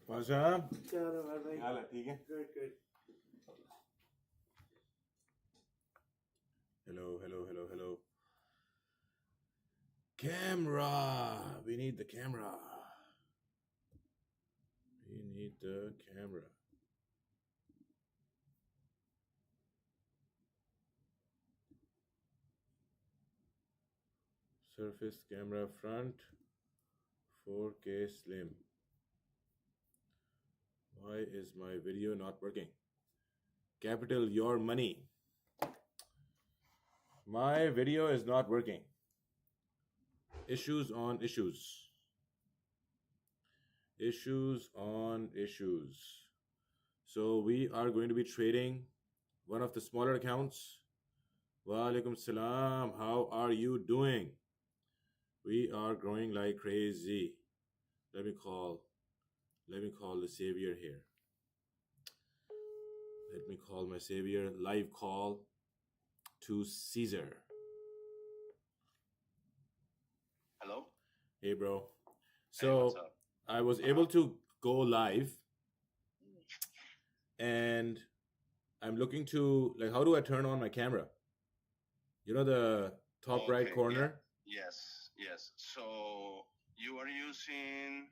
Pasha? Hello. Camera. We need the camera. Surface camera front, 4K slim. Why is my video not working? Capital your money. My video is not working. Issues on issues. So we are going to be trading one of the smaller accounts. Wa alaikum salam. How are you doing? We are growing like crazy. Let me call the savior here. Let me call my savior. Live call to Caesar. Hello? Hey, bro. Hey, So what's up? I was able to go live, and I'm looking to, like, how do I turn on my camera? You know, the top right Okay, corner? Yes. So you are using,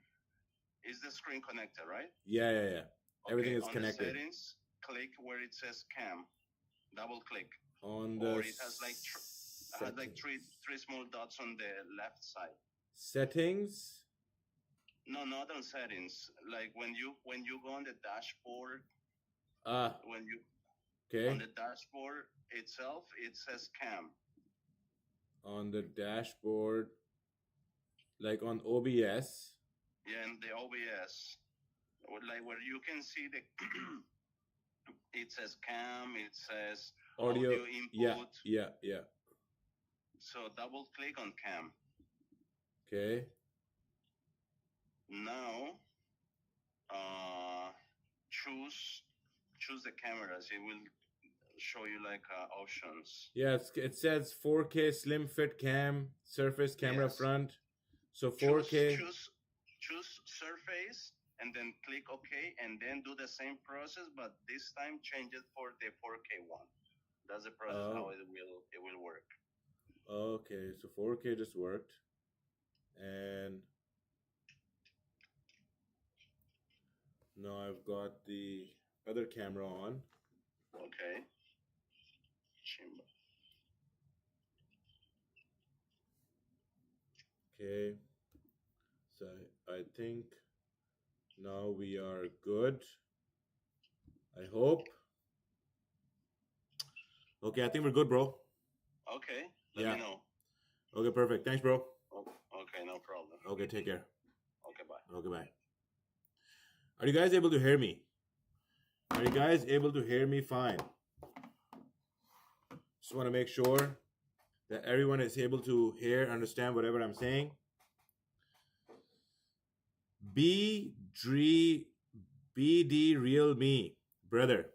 is the screen connected, right? Yeah. Everything is on connected. the settings, click where it says cam. Double click. On the Or it has like three small dots on the left side. settings. No, not on settings. Like when you go on the dashboard, when you Okay. on the dashboard itself, it says cam. On the dashboard, like on OBS. Yeah, in the OBS, like where you can see the it says cam, it says audio input. Yeah. So double click on cam. Okay. Now choose the cameras. It will show you like options. Yeah, it says 4K slim fit cam, surface camera Yes. front. So 4K. Choose surface and then click OK, and then do the same process, but this time change it for the 4K one. That's the process how it will work. Okay, so 4K just worked. And now I've got the other camera on. Okay. Okay. So I think now we are good. I hope. Okay, I think we're good, bro. Okay. Let me know. Okay, perfect. Thanks, bro. Okay, no problem. Okay, take care. Okay, bye. Okay, bye. Are you guys able to hear me? Are you guys able to hear me fine? Just want to make sure that everyone is able to hear, understand whatever I'm saying. BD Real Me, brother.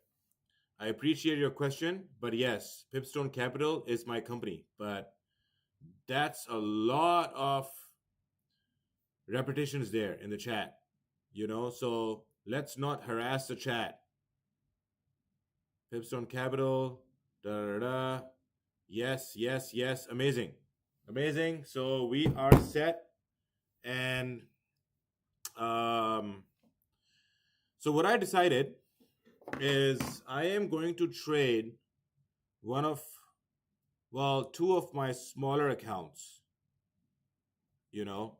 I appreciate your question, but yes, Pipstone Capital is my company, but that's a lot of repetitions there in the chat, so let's not harass the chat. Pipstone Capital, Yes, amazing. So we are set, and so what I decided is I am going to trade two of my smaller accounts.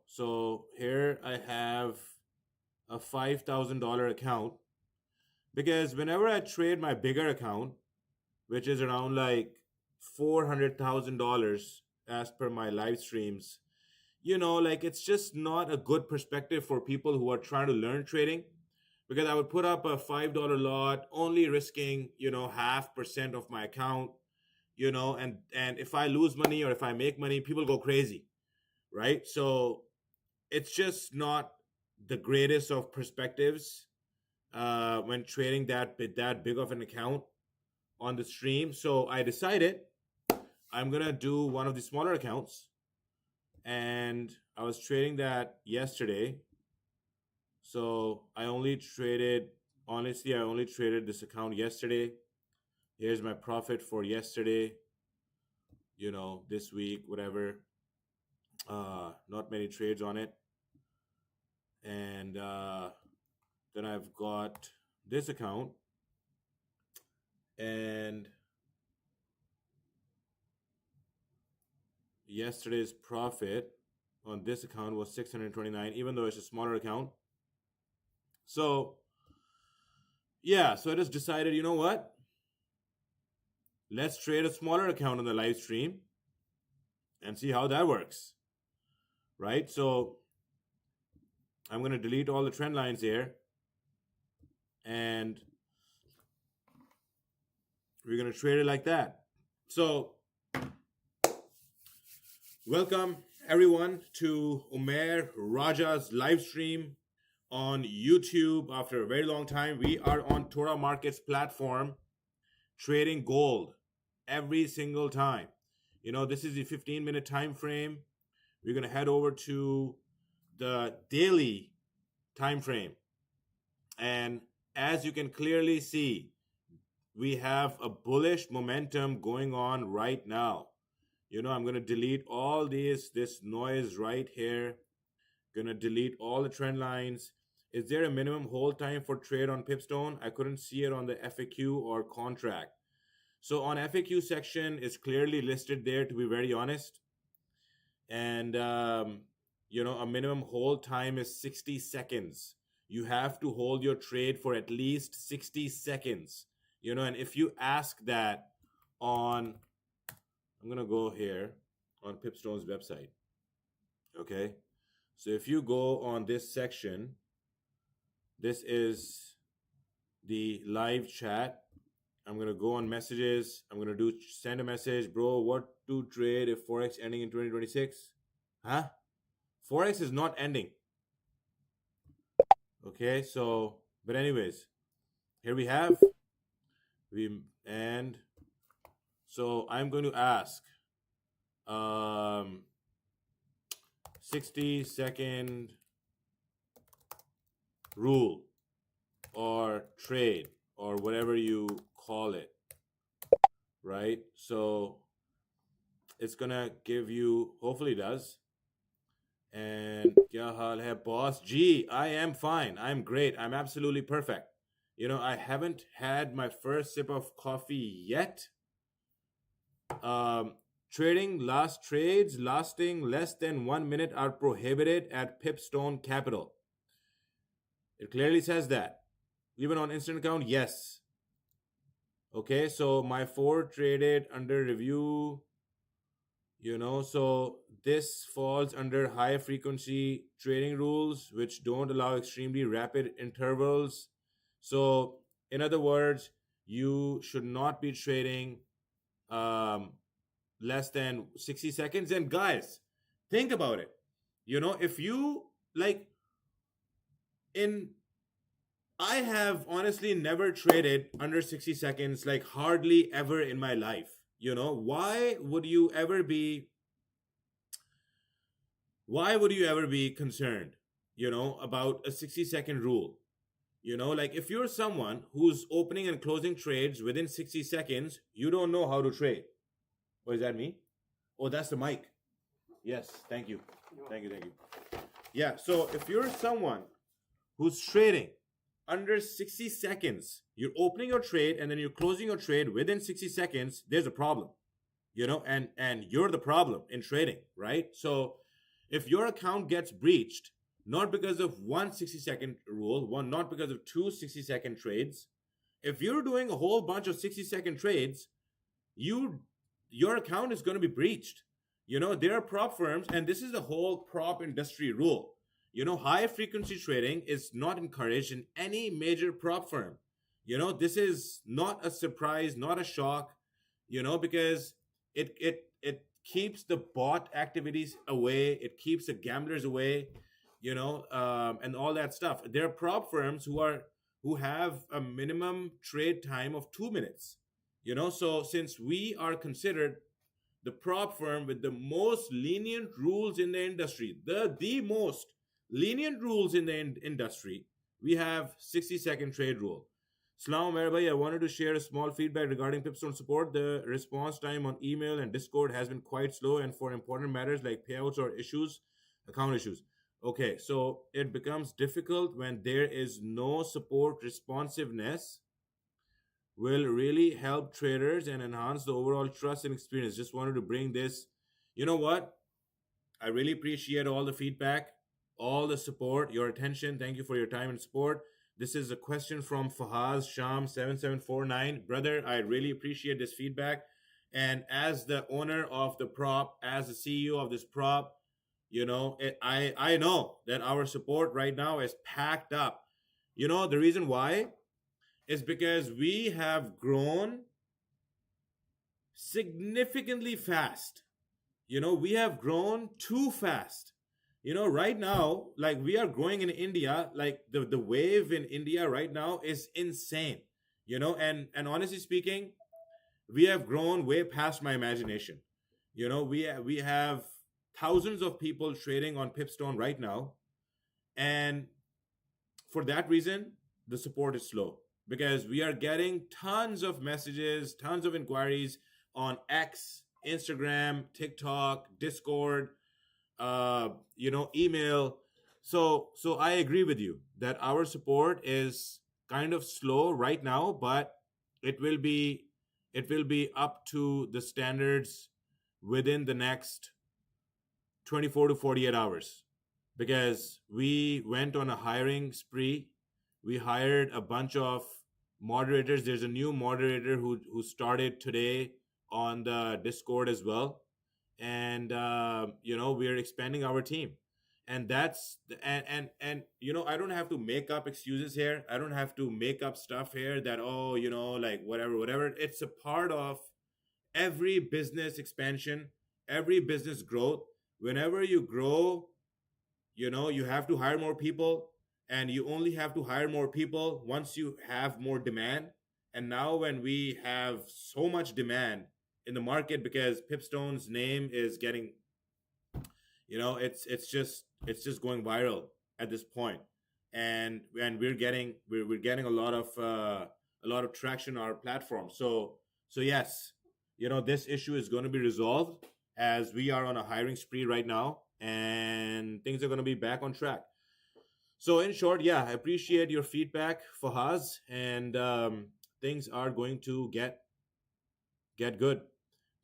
So here I have a $5,000 account, because whenever I trade my bigger account, which is around like $400,000 as per my live streams, it's just not a good perspective for people who are trying to learn trading, because I would put up a $5 lot, only risking, 0.5% of my account, and if I lose money or if I make money, people go crazy, right? So it's just not the greatest of perspectives when trading that big of an account on the stream. So I decided I'm gonna do one of the smaller accounts, and I was trading that yesterday. So honestly, I only traded this account yesterday. Here's my profit for yesterday, this week, whatever. Not many trades on it. And then I've got this account, and yesterday's profit on this account was 629, even though it's a smaller account. So, yeah, so I just decided, you know what? Let's trade a smaller account on the live stream and see how that works, right? So, I'm going to delete all the trend lines here, and we're going to trade it like that. So, welcome everyone to Umair Raja's live stream on YouTube. After a very long time, we are on Torah Markets platform trading gold every single time. This is the 15-minute time frame. We're going to head over to the daily time frame. And as you can clearly see, we have a bullish momentum going on right now. I'm going to delete all this noise right here. Going to delete all the trend lines. Is there a minimum hold time for trade on Pipstone? I couldn't see it on the FAQ or contract. So on FAQ section, it's clearly listed there, to be very honest. And, a minimum hold time is 60 seconds. You have to hold your trade for at least 60 seconds. And if you ask that on, I'm going to go here on Pipstone's website. Okay. So if you go on this section, this is the live chat. I'm going to go on messages. I'm going to send a message. Bro, what to trade if Forex ending in 2026? Huh? Forex is not ending. Okay, so, but anyways, here we have, and so I'm going to ask, 60-second rule or trade or whatever you call it, right? So it's gonna give you, hopefully it does. And kya hal hai boss? Gee, I am fine. I'm great. I'm absolutely perfect. I haven't had my first sip of coffee yet. Trades lasting less than 1 minute are prohibited at Pipstone Capital. It clearly says that. Even on instant account, yes. Okay, so my 4 traded under review, so this falls under high frequency trading rules, which don't allow extremely rapid intervals. So in other words, you should not be trading less than 60 seconds. And guys, think about it. If you I have honestly never traded under 60 seconds, hardly ever in my life. Why would you ever be concerned, about a 60-second rule? If you're someone who's opening and closing trades within 60 seconds, you don't know how to trade. What is that me? Oh, that's the mic. Yes, thank you. Thank you. Yeah, so if you're someone who's trading under 60 seconds, you're opening your trade and then you're closing your trade within 60 seconds, there's a problem, and you're the problem in trading, right? So if your account gets breached, not because of one 60-second rule, not because of two 60-second trades, if you're doing a whole bunch of 60-second trades, your account is going to be breached. There are prop firms, and this is the whole prop industry rule. High frequency trading is not encouraged in any major prop firm. This is not a surprise, not a shock, because it keeps the bot activities away. It keeps the gamblers away, and all that stuff. There are prop firms who have a minimum trade time of 2 minutes. So since we are considered the prop firm with the most lenient rules in the industry, the most lenient rules in the industry. We have 60-second trade rule. Salam Umair bhai, I wanted to share a small feedback regarding Pipstone support. The response time on email and Discord has been quite slow, and for important matters like payouts or issues, account issues. Okay, so it becomes difficult when there is no support. Responsiveness will really help traders and enhance the overall trust and experience. Just wanted to bring this. You know what? I really appreciate all the feedback, all the support, your attention. Thank you for your time and support. This is a question from Fahaz Sham 7749. Brother, I really appreciate this feedback. And as the owner of the prop, as the CEO of this prop, I know that our support right now is packed up. The reason why is because we have grown significantly fast. We have grown too fast. Right now, like we are growing in India, like the wave in India right now is insane. And honestly speaking, we have grown way past my imagination. We have thousands of people trading on Pipstone right now, and for that reason, the support is slow because we are getting tons of messages, tons of inquiries on X, Instagram, TikTok, Discord, email. So I agree with you that our support is kind of slow right now, but it will be it will be up to the standards within the next 24 to 48 hours because we went on a hiring spree. We hired a bunch of moderators. There's a new moderator who started today on the Discord as well, and we're expanding our team, and that's I don't have to make up excuses here. I don't have to make up stuff here that like whatever. It's a part of every business expansion, every business growth. Whenever you grow, you have to hire more people, and you only have to hire more people once you have more demand. And now when we have so much demand in the market because Pipstone's name is getting, it's just going viral at this point, and we're getting a lot of traction on our platform. So yes, this issue is going to be resolved as we are on a hiring spree right now, and things are going to be back on track. So in short, yeah, I appreciate your feedback, Fahaz, and things are going to get good.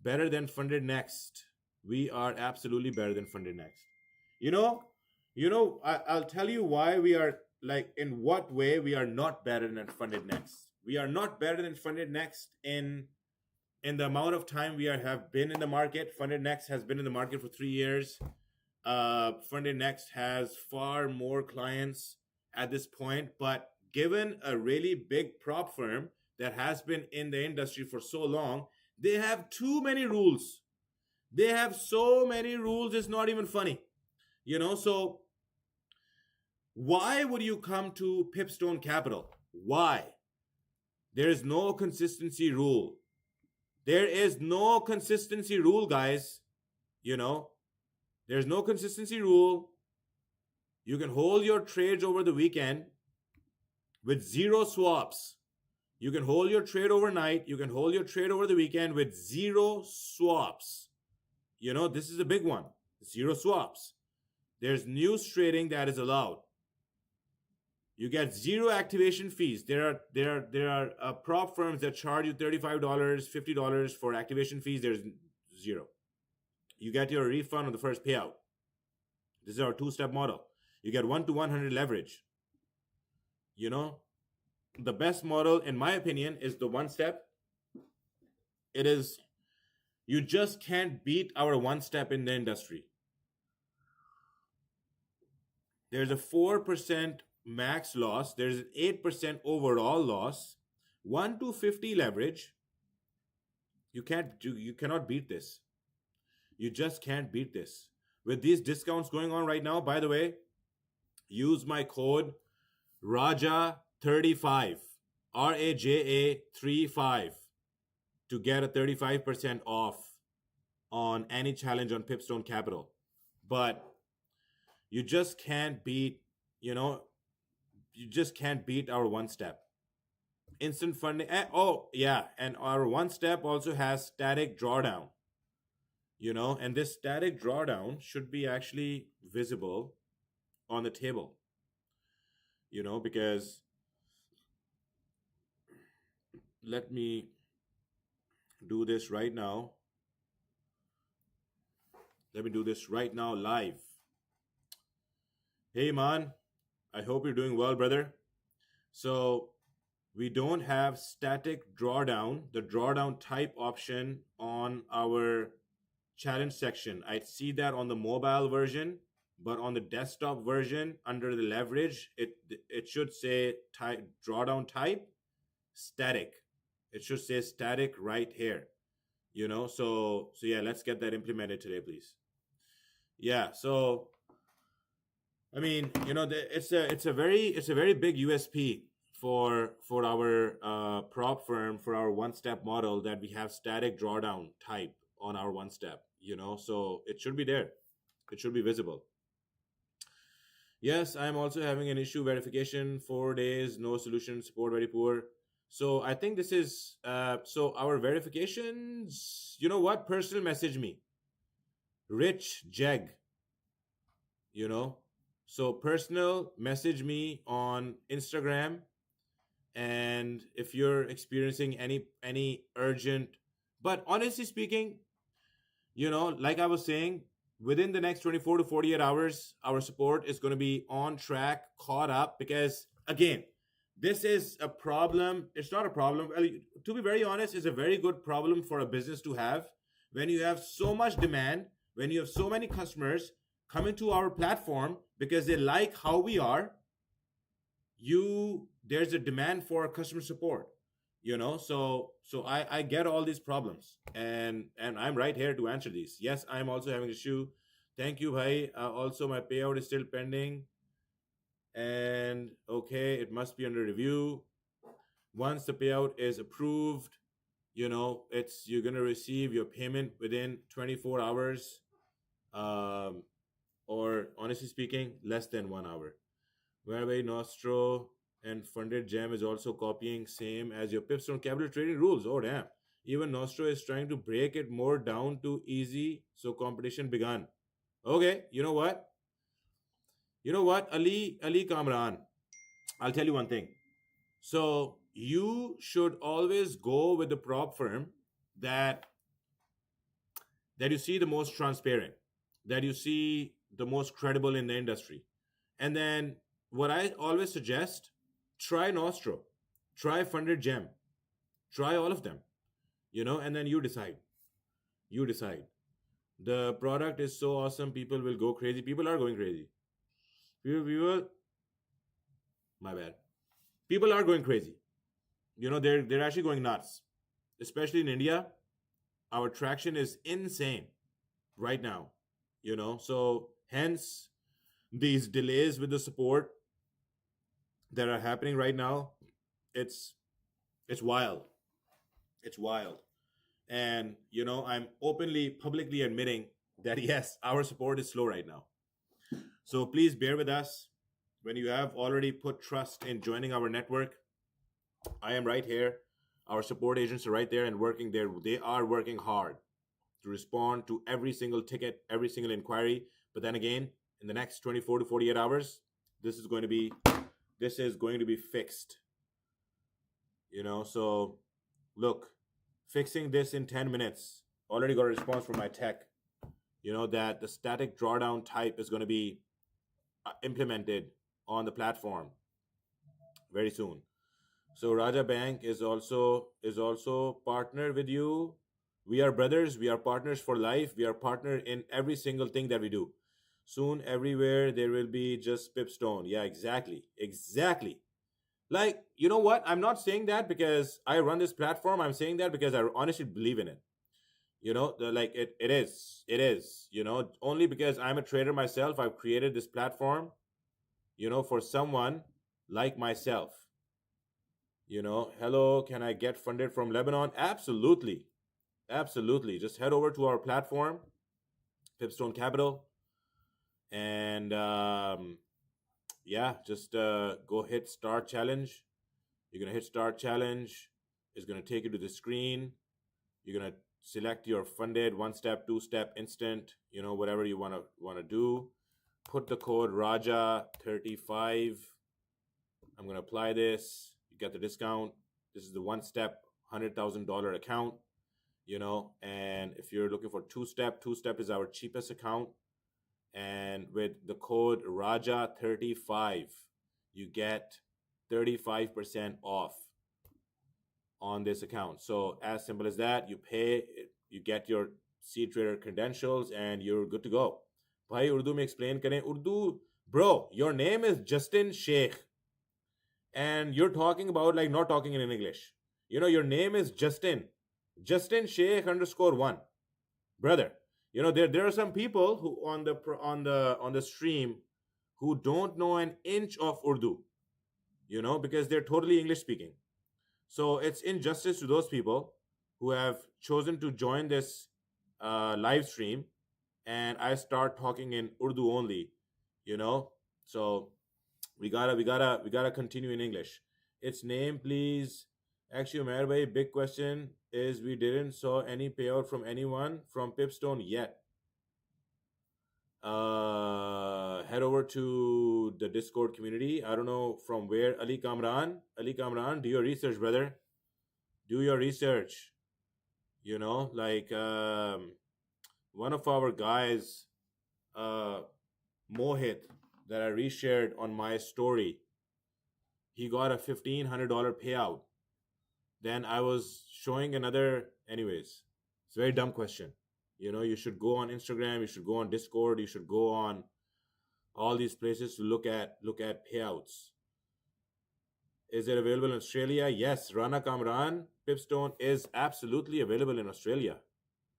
Better than Funded Next. We are absolutely better than Funded Next. You know, I'll tell you why we are, like, in what way we are not better than Funded Next. We are not better than Funded Next in the amount of time have been in the market. Funded Next has been in the market for 3 years. Funded Next has far more clients at this point, but given a really big prop firm that has been in the industry for so long, they have too many rules. They have so many rules, it's not even funny. So why would you come to Pipstone Capital? Why? There is no consistency rule. There is no consistency rule, guys. There's no consistency rule. You can hold your trades over the weekend with zero swaps. You can hold your trade overnight. You can hold your trade over the weekend with zero swaps. This is a big one. Zero swaps. There's news trading that is allowed. You get zero activation fees. There are prop firms that charge you $35, $50 for activation fees. There's zero. You get your refund on the first payout. This is our two-step model. You get 1 to 100 leverage. The best model, in my opinion, is the one step. You just can't beat our one step in the industry. There's a 4% max loss. There's an 8% overall loss. 1 to 50 leverage. You cannot beat this. You just can't beat this. With these discounts going on right now, by the way, use my code RAJA35, RAJA 35, to get a 35% off on any challenge on Pipstone Capital. But You just can't beat, you know, you just can't beat our one step. Instant funding. Oh, yeah. And our one step also has static drawdown, and this static drawdown should be actually visible on the table, because let me do this right now. Let me do this right now live. Hey, man. I hope you're doing well, brother. So, we don't have static drawdown, the drawdown type option on our challenge section. I see that on the mobile version, but on the desktop version under the leverage, it should say type drawdown type static. It should say static right here. So yeah, let's get that implemented today, please. Yeah, so I mean, it's a very big USP for our prop firm, for our one step model, that we have static drawdown type on our one step. So it should be there. It should be visible. Yes, I'm also having an issue verification. 4 days, no solution. Support very poor. So I think this is so our verifications. You know what? Personal message me, Rich Jeg. You know, so personal message me on Instagram, and if you're experiencing any urgent, but honestly speaking, like I was saying, within the next 24 to 48 hours, our support is going to be on track, caught up, because again, this is a problem. It's not a problem. Well, to be very honest, it's a very good problem for a business to have when you have so much demand, when you have so many customers coming to our platform because they like how we are. There's a demand for customer support, so I get all these problems, and I'm right here to answer these. Yes, I'm also having an issue. Thank you, bhai. Also, my payout is still pending, and okay, it must be under review. Once the payout is approved, it's you're gonna receive your payment within 24 hours, um or honestly speaking, less than 1 hour. Whereby Nostro and Funded Gem is also copying same as your Pipstone capital trading rules. Oh damn. Even Nostro is trying to break it more down to easy, so competition began. Okay, you know what? Ali Kamran. I'll tell you one thing. So you should always go with the prop firm that you see the most transparent, that you see the most credible in the industry. And then what I always suggest, try Nostro, try Funded Gem, try all of them, and then you decide. You decide. The product is so awesome, people will go crazy. People are going crazy. People, my bad. People are going crazy. They're actually going nuts. Especially in India, our traction is insane right now. So hence these delays with the support that are happening right now. It's wild. It's wild. And I'm openly, publicly admitting that yes, our support is slow right now. So please bear with us. When you have already put trust in joining our network, I am right here. Our support agents are right there and working there. They are working hard to respond to every single ticket, every single inquiry. But then again, in the next 24 to 48 hours, this is going to be fixed. So look, fixing this in 10 minutes. Already got a response from my tech, that the static drawdown type is going to be implemented on the platform very soon. So Raja Bank is also partnered with you. We are brothers. We are partners for life. We are partner in every single thing that we do. Soon, everywhere there will be just Pipstone. Yeah, exactly. Like, you know what? I'm not saying that because I run this platform. I'm saying that because I honestly believe in it. It is. Only because I'm a trader myself, I've created this platform. For someone like myself. Hello, can I get funded from Lebanon? Absolutely. Absolutely. Just head over to our platform, Pipstone Capital. And yeah, just go hit start challenge. You're gonna hit start challenge. It's gonna take you to the screen. You're gonna select your funded one step, two step, instant, whatever you wanna do. Put the code Raja35. I'm gonna apply this. You get the discount. This is the one step $100,000 account, and if you're looking for two step is our cheapest account. And with the code Raja35, you get 35% off on this account. So as simple as that, you pay, you get your C Trader credentials, and you're good to go. भाई उर्दू में explain करें. Urdu, bro, your name is Justin Sheikh, and you're talking about like not talking in English. Your name is Justin Sheikh underscore one, brother. There are some people who on the stream who don't know an inch of Urdu, because they're totally English speaking. So it's injustice to those people who have chosen to join this live stream, and I start talking in Urdu only, you know. So we gotta continue in English. Its name, please. Actually, Umair bhai, big question is we didn't saw any payout from anyone from Pipstone yet. Head over to the Discord community. I don't know from where. Ali Kamran, do your research, brother. Do your research. Like one of our guys, Mohit, that I reshared on my story, he got a $1,500 payout. Then I was showing another. Anyways, it's a very dumb question. You should go on Instagram, you should go on Discord, you should go on all these places to look at payouts. Is it available in Australia? Yes, Rana Kamran, Pipstone is absolutely available in Australia.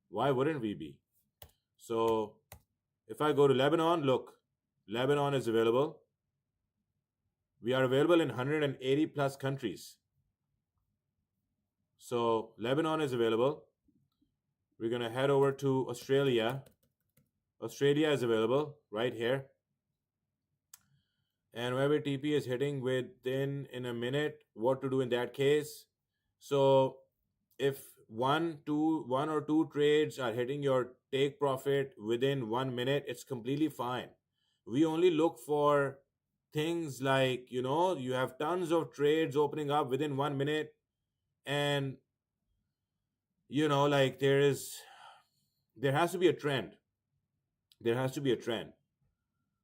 Why wouldn't we be? So if I go to Lebanon, look, Lebanon is available. We are available in 180 plus countries. So Lebanon is available. We're going to head over to Australia. Australia is available right here. And wherever TP is hitting within in a minute, what to do in that case. So if one or two trades are hitting your take profit within 1 minute, it's completely fine. We only look for things like, you have tons of trades opening up within 1 minute, and like there has to be a trend. There has to be a trend.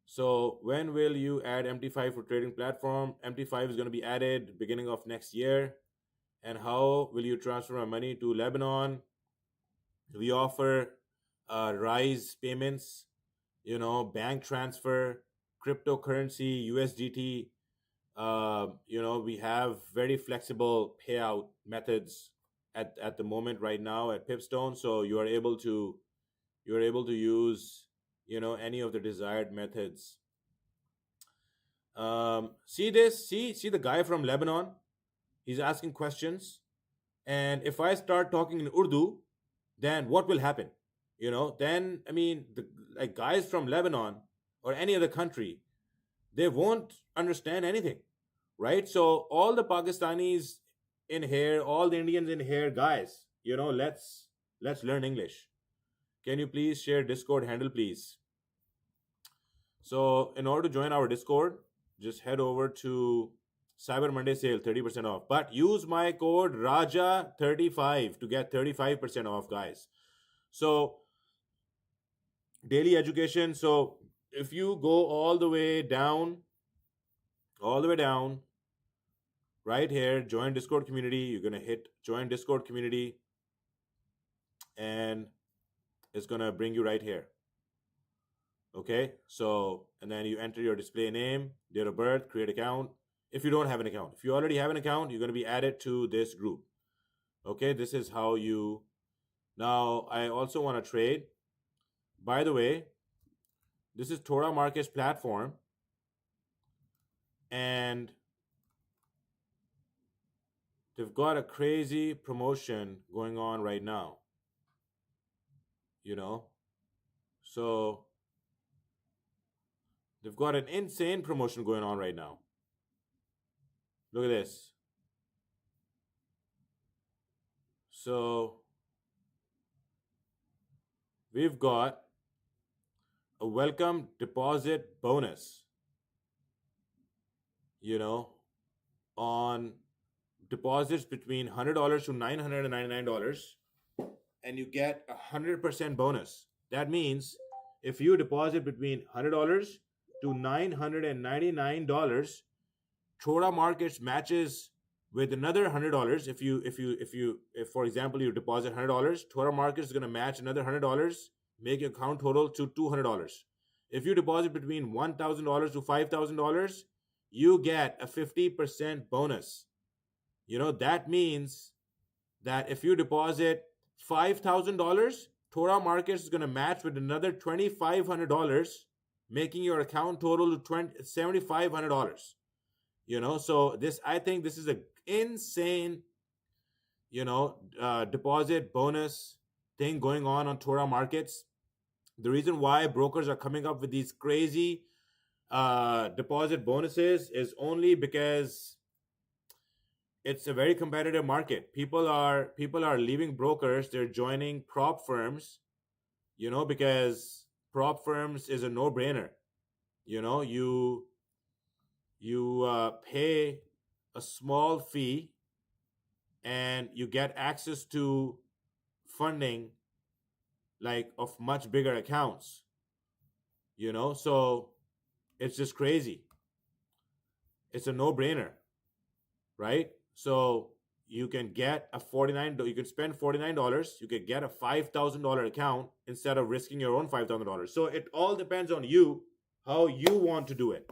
So when will you add MT5 for trading platform? MT5 is going to be added beginning of next year. And how will you transfer my money to Lebanon? We offer Rise payments, bank transfer, cryptocurrency, USDT. We have very flexible payout methods at the moment right now at Pipstone. So you are able to use any of the desired methods. See the guy from Lebanon. He's asking questions, and if I start talking in Urdu, then what will happen? Then the guys from Lebanon or any other country, they won't understand anything, right? So all the Pakistanis in here, all the Indians in here, guys, let's learn English. Can you please share Discord handle, please? So in order to join our Discord, just head over to Cyber Monday sale, 30% off. But use my code Raja35 to get 35% off, guys. So daily education. So if you go all the way down, right here, join Discord community. You're going to hit join Discord community, and it's going to bring you right here. Okay, so, and then you enter your display name, date of birth, create account. If you don't have an account, if you already have an account, you're going to be added to this group. Okay, this is how you. Now, I also want to trade. By the way, this is Torah Markets platform, and they've got a crazy promotion going on right now. So They've got an insane promotion going on right now. Look at this. So we've got a welcome deposit bonus, you know, on deposits between $100 to $999, and you get 100% bonus. That means if you deposit between $100 to $999, Chora Markets matches with another $100. If for example you deposit $100, Chora Markets is going to match another $100, make your account total to $200. If you deposit between $1,000 to $5,000, you get a 50% bonus. That means that if you deposit $5,000, Torah Markets is going to match with another $2,500, making your account total to $7,500. So I think this is a insane, deposit bonus thing going on Torah Markets. The reason why brokers are coming up with these crazy deposit bonuses is only because it's a very competitive market. People are leaving brokers. They're joining prop firms, because prop firms is a no-brainer. You pay a small fee and you get access to funding like of much bigger accounts. So it's just crazy. It's a no-brainer, right? So you can get you can spend $49, you can get a $5,000 account instead of risking your own $5,000. So it all depends on you, how you want to do it,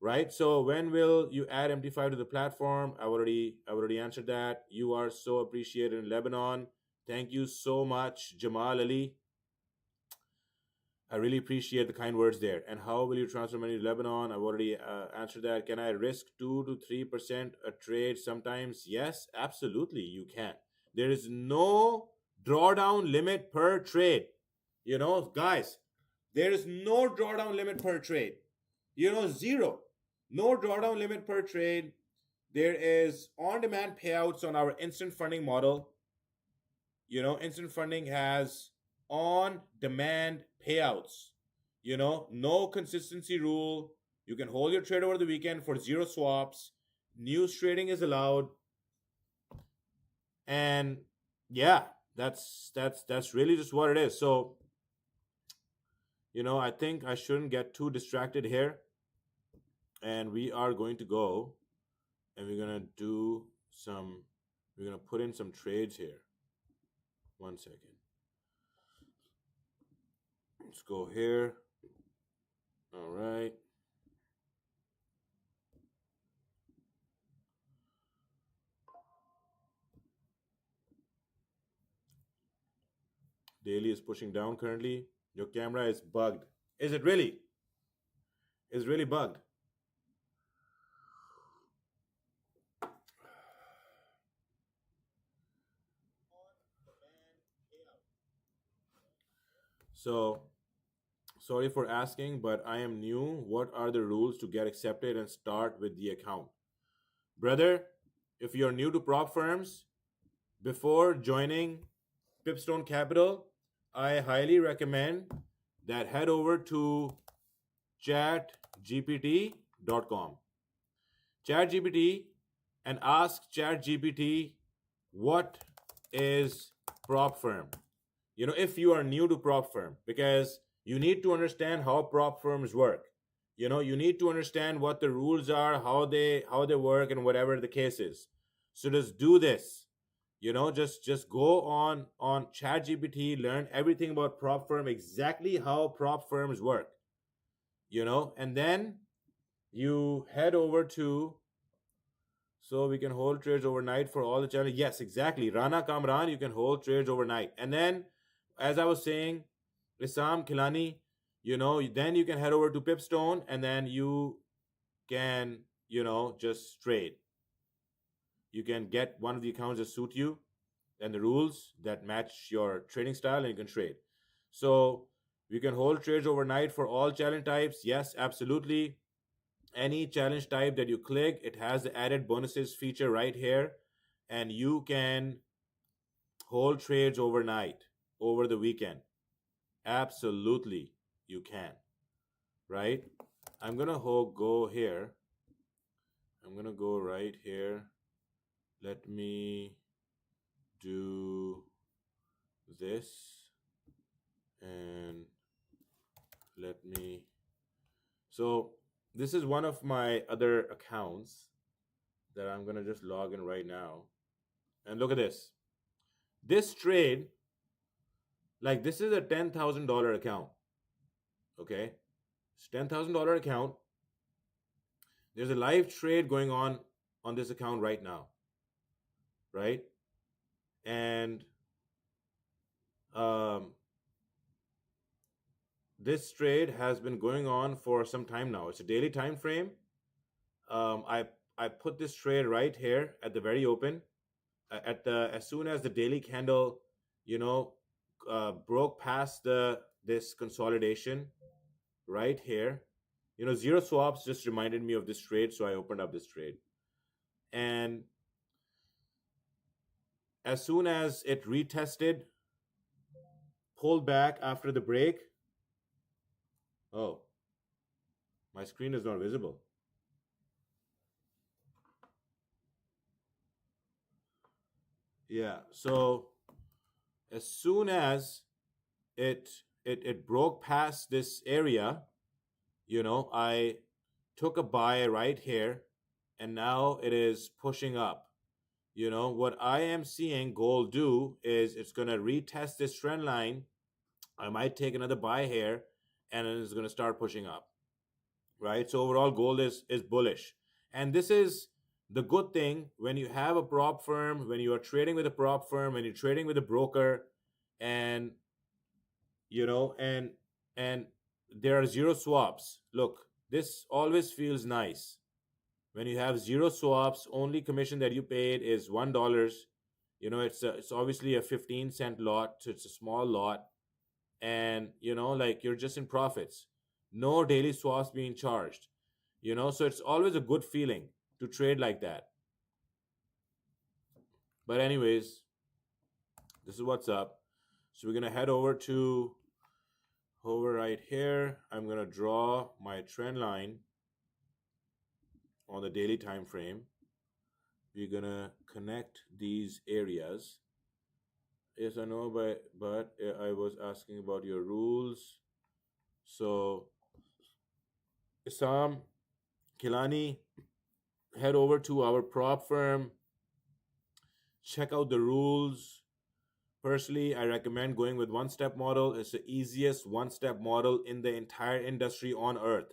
right? So when will you add MT5 to the platform? I already answered that. You are so appreciated in Lebanon. Thank you so much, Jamal Ali. I really appreciate the kind words there. And how will you transfer money to Lebanon? I've already answered that. Can I risk 2 to 3% a trade sometimes? Yes, absolutely, you can. There is no drawdown limit per trade. Guys, there is no drawdown limit per trade. Zero. No drawdown limit per trade. There is on-demand payouts on our instant funding model. Instant funding has on-demand payouts. No consistency rule. You can hold your trade over the weekend for zero swaps. News trading is allowed. And yeah, that's really just what it is. So, I think I shouldn't get too distracted here. And we are going to go and we're going to put in some trades here. 1 second. Let's go here. All right. Daily is pushing down currently. Your camera is bugged. Is it really? It's really bugged. So, sorry for asking, but I am new. What are the rules to get accepted and start with the account? Brother, if you're new to prop firms, before joining Pipstone Capital, I highly recommend that head over to chatgpt.com. ChatGPT, and ask ChatGPT what is prop firm. If you are new to prop firm, because you need to understand how prop firms work. You need to understand what the rules are, how they work, and whatever the case is. So just do this. Just go on ChatGPT, learn everything about prop firm, exactly how prop firms work. And then you head over to, so we can hold trades overnight for all the channels. Yes, exactly. Rana Kamran, you can hold trades overnight. And then, as I was saying, Isam Khilani, then you can head over to Pipstone and then you can, just trade. You can get one of the accounts that suit you and the rules that match your trading style, and you can trade. So We can hold trades overnight for all challenge types. Yes, absolutely. Any challenge type that you click, it has the added bonuses feature right here, and you can hold trades overnight, over the weekend. Absolutely, you can, right? I'm gonna go here. I'm gonna go right here. Let me do this, and let me. So this is one of my other accounts that I'm gonna just log in right now. And look at this. This trade, like this is a $10,000 account. Okay, it's $10,000 account. There's a live trade going on this account right now, right? And um, this trade has been going on for some time now. It's a daily time frame. Um, I I put this trade right here at the very open. At the as soon as the daily candle, you know, broke past the this consolidation right here. Zero swaps just reminded me of this trade, so I opened up this trade. And as soon as it retested, pulled back after the break. Oh, my screen is not visible. Yeah. So as soon as it broke past this area, I took a buy right here, and now it is pushing up. What I am seeing gold do is it's going to retest this trend line. I might take another buy here, and then it's going to start pushing up, right? So overall, gold is bullish, and this is the good thing when you have a prop firm, when you are trading with a prop firm, when you're trading with a broker, and you know, and there are zero swaps. Look, this always feels nice when you have zero swaps. Only commission that you paid is $1. It's obviously a 15-cent lot, so it's a small lot, and like you're just in profits. No daily swaps being charged. So it's always a good feeling to trade like that. But anyways, this is what's up. So we're gonna head over right here. I'm gonna draw my trend line on the daily time frame. We're gonna connect these areas. Yes, I know, but I was asking about your rules. So Isam Kilani, head over to our prop firm, check out the rules. Personally, I recommend going with one step model. It's the easiest one step model in the entire industry on earth.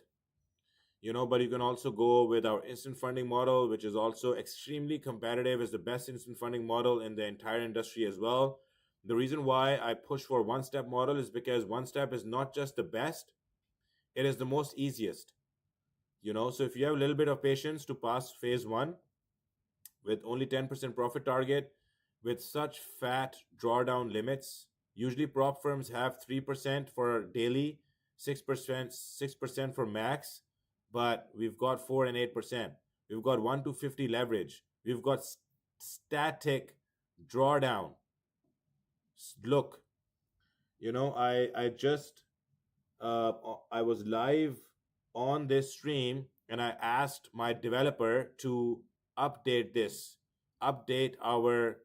But you can also go with our instant funding model, which is also extremely competitive. It's the best instant funding model in the entire industry as well. The reason why I push for one step model is because one step is not just the best, it is the most easiest. So if you have a little bit of patience to pass phase one with only 10% profit target, with such fat drawdown limits, usually prop firms have 3% for daily, 6% for max, but we've got 4 and 8%. We've got 1 to 50 leverage. We've got static drawdown. Look, I just I was live on this stream, and I asked my developer to update our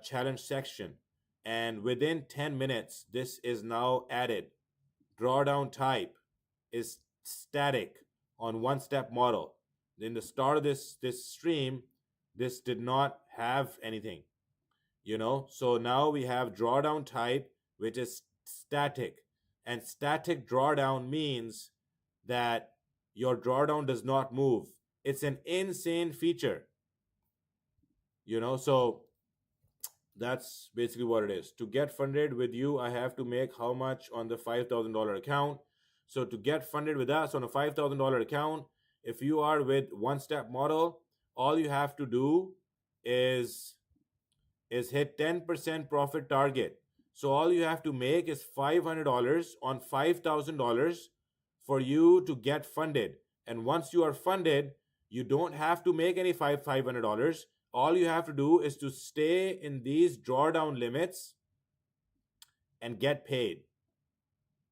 challenge section, and within 10 minutes, this is now added. Drawdown type is static on one step model. In the start of this stream, this did not have anything. So now we have drawdown type, which is static, and static drawdown means that your drawdown does not move. It's an insane feature. So that's basically what it is. To get funded with you, I have to make how much on the $5,000 account? So to get funded with us on a $5,000 account, if you are with one step model, all you have to do is hit 10% profit target. So all you have to make is $500 on $5,000 for you to get funded. And once you are funded, you don't have to make any $500. All you have to do is to stay in these drawdown limits and get paid.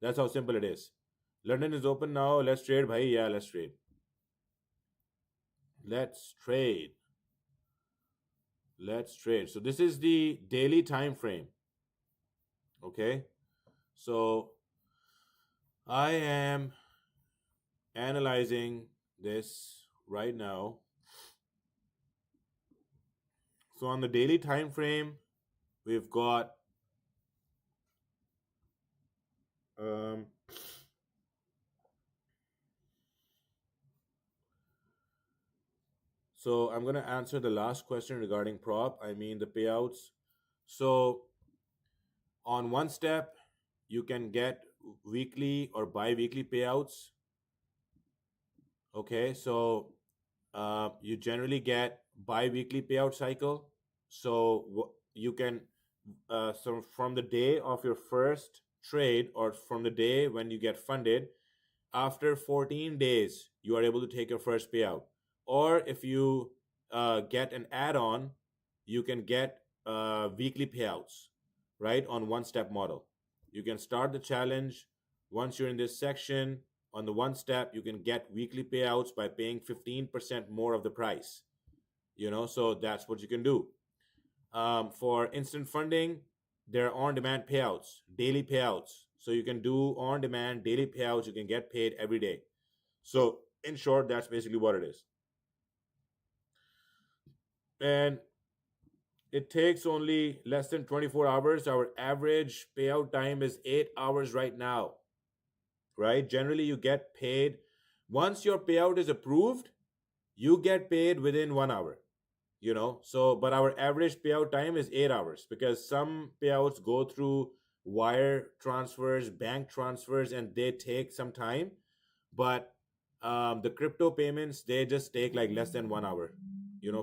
That's how simple it is. London is open now. Let's trade, bhai. Yeah, let's trade. Let's trade. Let's trade. So this is the daily time frame. Okay. So I am analyzing this right now. So on the daily time frame, we've got um, so I'm gonna answer the last question regarding prop. I mean the payouts. So on one step, you can get weekly or bi-weekly payouts. Okay, so you generally get bi-weekly payout cycle. So you can so from the day of your first trade or from the day when you get funded, after 14 days you are able to take your first payout. Or if you get an add-on, you can get weekly payouts, right, on one step model. You can start the challenge. Once you're in this section, on the one step you can get weekly payouts by paying 15% more of the price, so that's what you can do. For instant funding, there are on demand payouts, daily payouts. So you can do on demand daily payouts. You can get paid every day. So, in short, that's basically what it is. And it takes only less than 24 hours. Our average payout time is 8 hours right now, right? Generally, you get paid once your payout is approved, you get paid within 1 hour. So but our average payout time is 8 hours because some payouts go through wire transfers, bank transfers, and they take some time. But the crypto payments, they just take like less than 1 hour,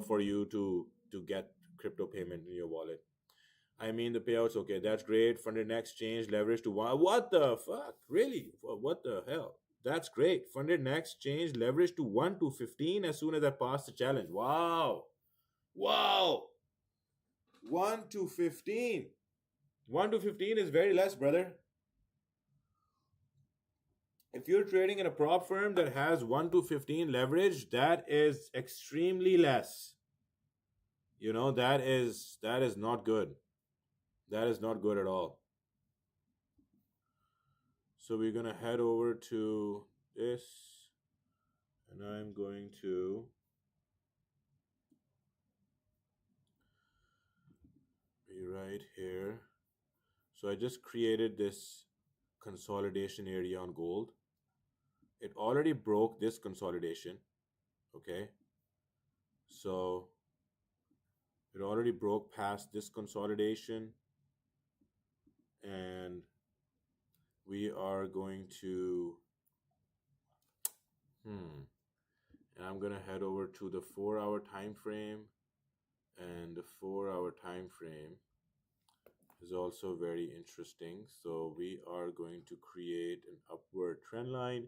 for you to get crypto payment in your wallet. I mean the payouts. Okay, that's great. Funded next change leverage to one. What the fuck, really? What the hell? That's great. Funded next change leverage to 1 to 15 as soon as I pass the challenge. Wow. Wow. 1 to 15. 1 to 15 is very less, brother. If you're trading in a prop firm that has 1 to 15 leverage, that is extremely less. That is not good. That is not good at all. So we're going to head over to this, and I'm going to be right here. So I just created this consolidation area on gold. It already broke this consolidation. Okay, so it already broke past this consolidation, and we are going to and I'm going to head over to the 4-hour time frame, and the 4-hour time frame is also very interesting. So we are going to create an upward trend line.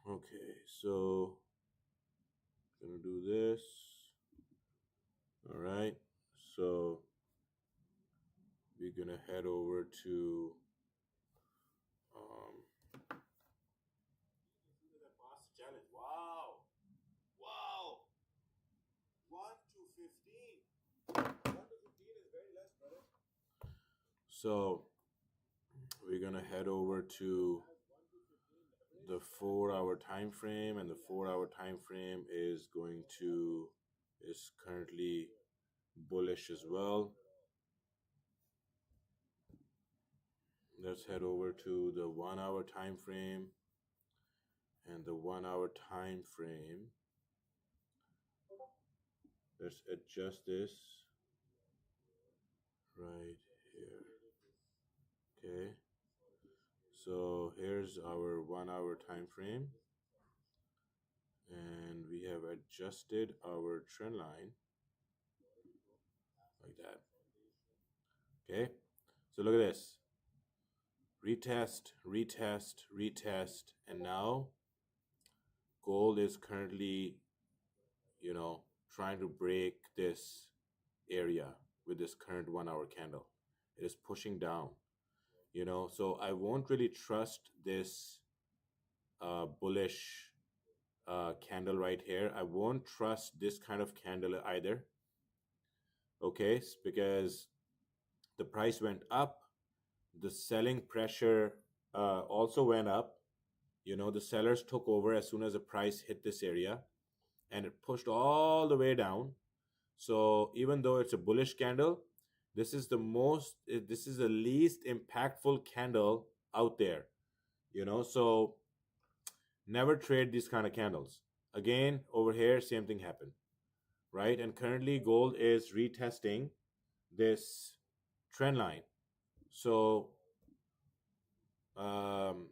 Okay, so gonna do this. All right, so we're gonna head over to challenge. Wow, wow, 1 to 15. 1 to 15 is very less, brother. So we're gonna head over to the 4-hour time frame, and the 4-hour time frame is currently bullish as well. Let's head over to the 1-hour time frame, and the 1-hour time frame, let's adjust this right here. Okay, so here's our 1-hour time frame, and we have adjusted our trend line like that. Okay, so look at this, retest, retest, retest, and now gold is currently, you know, trying to break this area with this current 1 hour candle. It is pushing down, so I won't really trust this bullish candle right here. I won't trust this kind of candle either. Okay, because the price went up, the selling pressure also went up. The sellers took over as soon as the price hit this area, and it pushed all the way down. So even though it's a bullish candle, this is the least impactful candle out there. So never trade these kind of candles. Again, over here, same thing happened, right? And currently, gold is retesting this trend line. So, um,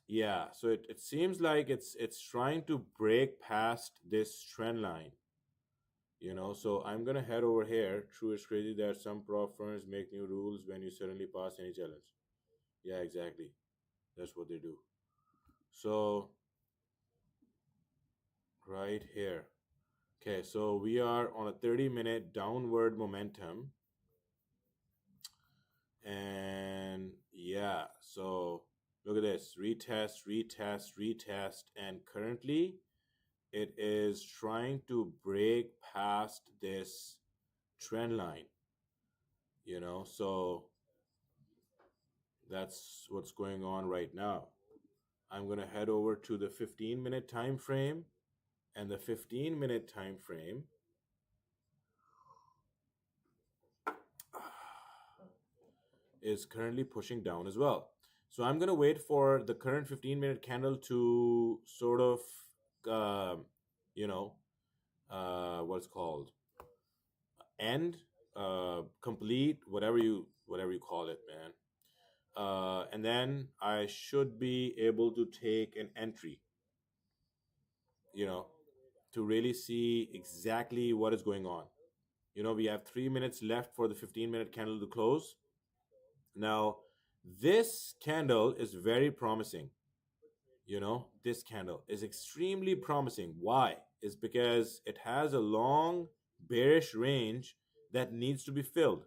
yeah, so it seems like it's trying to break past this trend line. So I'm gonna head over here. True, it's crazy that some prop firms make new rules when you suddenly pass any challenge. Yeah, exactly. That's what they do. So right here. Okay, so we are on a 30-minute downward momentum. And yeah, so look at this, retest, retest, retest. And currently it is trying to break past this trend line, so that's what's going on right now. I'm going to head over to the 15-minute time frame, and the 15-minute time frame is currently pushing down as well. So I'm going to wait for the current 15-minute candle to sort of, uh, you know, what's called end, complete, whatever you call it, man. And then I should be able to take an entry, you know, to really see exactly what is going on. We have 3 minutes left for the 15-minute candle to close. Now, this candle is very promising. This candle is extremely promising. Why? Is because it has a long bearish range that needs to be filled.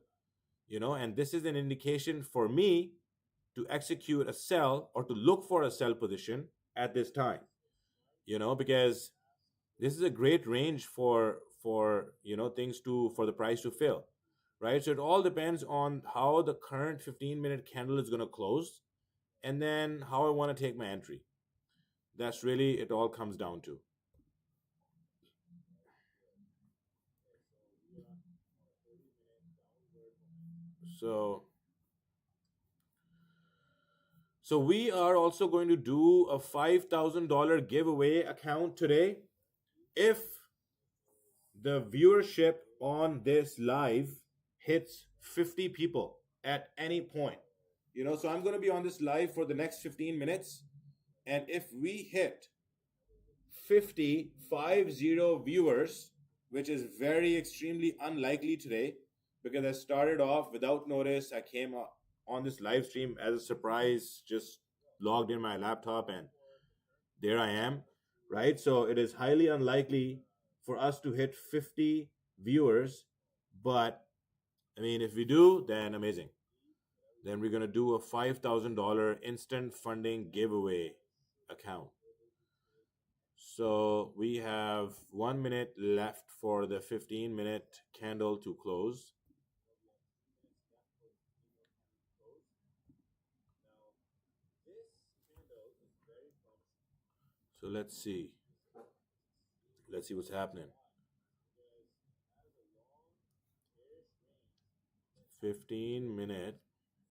And this is an indication for me to execute a sell or to look for a sell position at this time. Because this is a great range for things to for the price to fill, right? So it all depends on how the current 15-minute candle is going to close, and then how I want to take my entry. That's really it all comes down to. So so we are also going to do a $5,000 giveaway account today. If the viewership on this live hits 50 people at any point, so I'm going to be on this live for the next 15 minutes, and if we hit 50 viewers, which is very extremely unlikely today, because I started off without notice. I came on this live stream as a surprise, just logged in my laptop, and there I am, right? So it is highly unlikely for us to hit 50 viewers, but I mean, if we do, then amazing. Then we're going to do a $5,000 instant funding giveaway account. So we have 1 minute left for the 15-minute candle to close. So let's see. Let's see what's happening. 15-minute